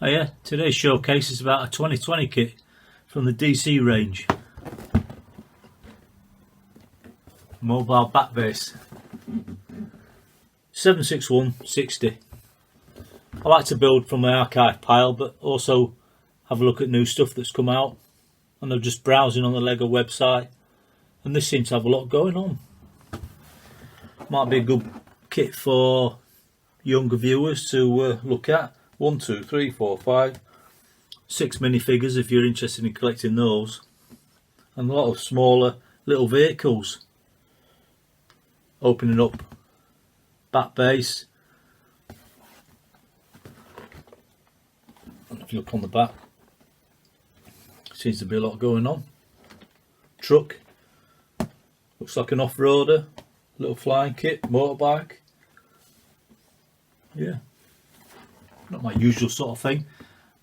Oh yeah, today's showcase is about a 2020 kit from the DC range. Mobile back base. 76160. I like to build from my archive pile, but also have a look at new stuff that's come out. And I'm just browsing on the LEGO website, and this seems to have a lot going on. Might be a good kit for younger viewers to look at. 1, 2, 3, 4, 5, 6 minifigures if you're interested in collecting those, and a lot of smaller little vehicles. Opening up back base, and if you look on the back, seems to be a lot going on. Truck, looks like an off-roader, little flying kit, motorbike. Yeah, not my usual sort of thing.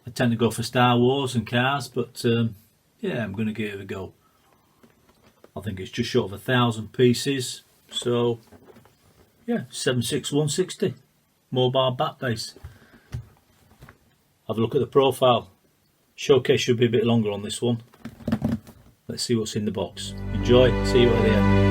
I tend to go for Star Wars and cars, but yeah, I'm going to give it a go. I think it's just short of 1,000 pieces, so yeah, 76160 mobile back base. Have a look at the profile. Showcase should be a bit longer on this one. Let's see what's in the box. Enjoy, see you at the end.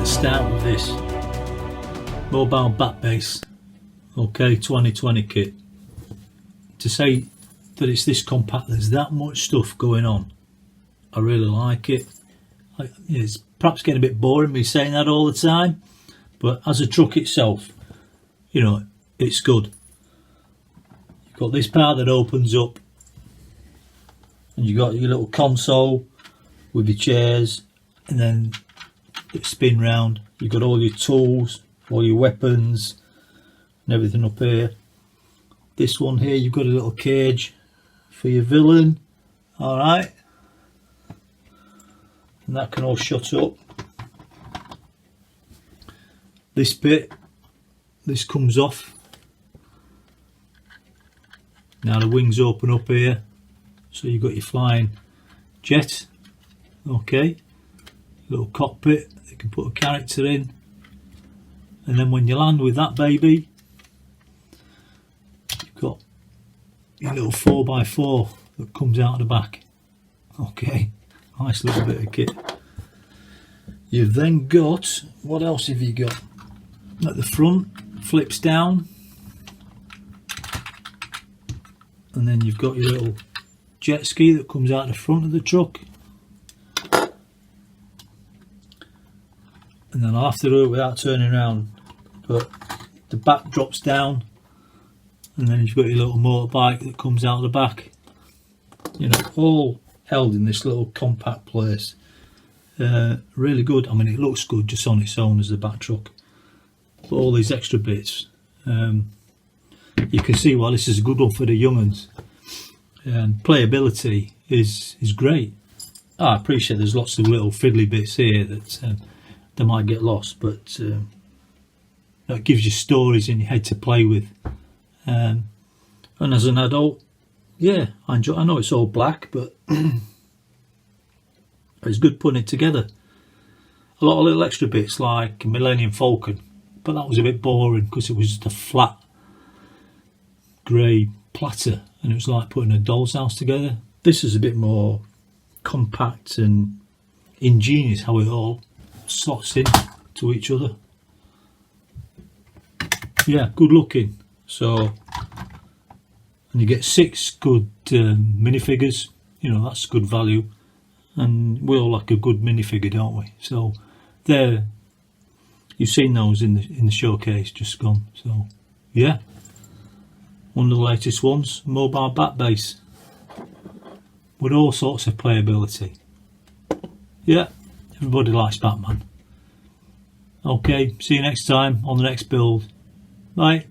Start with this mobile back base. Okay, 2020 kit. To say that it's this compact, there's that much stuff going on. I really like it. It's perhaps getting a bit boring me saying that all the time, but as a truck itself, you know, it's good. You've got this part that opens up, and you've got your little console with your chairs, and then it spin round. You've got all your tools, all your weapons and everything up here. This one here, you've got a little cage for your villain. Alright, and that can all shut up. This bit, this comes off. Now the wings open up here, so you've got your flying jet. Okay, little cockpit. You can put a character in, and then when you land with that baby, you've got your little 4x4 that comes out of the back. Okay, nice little bit of kit. You've then got, what else have you got? At the front, flips down, and then you've got your little jet ski that comes out the front of the truck. And then I'll have to do it without turning around, but the back drops down, and then you've got your little motorbike that comes out the back. You know, all held in this little compact place. Really good. I mean, it looks good just on its own as a back truck, but all these extra bits, you can see why this is a good one for the young uns. And playability is great. I appreciate there's lots of little fiddly bits here that they might get lost, but it gives you stories in your head to play with. And as an adult, yeah, I enjoy. I know it's all black, but it's good putting it together. A lot of little extra bits like Millennium Falcon, but that was a bit boring because it was just a flat grey platter, and it was like putting a doll's house together. This is a bit more compact and ingenious how it all slots in to each other. Yeah, good looking. So, and you get 6 good minifigures. You know, that's good value, and we all like a good minifigure, don't we? So there, you've seen those in the showcase just gone. So yeah, one of the latest ones, mobile bat base with all sorts of playability. Yeah, everybody likes Batman. Okay, see you next time on the next build. Bye.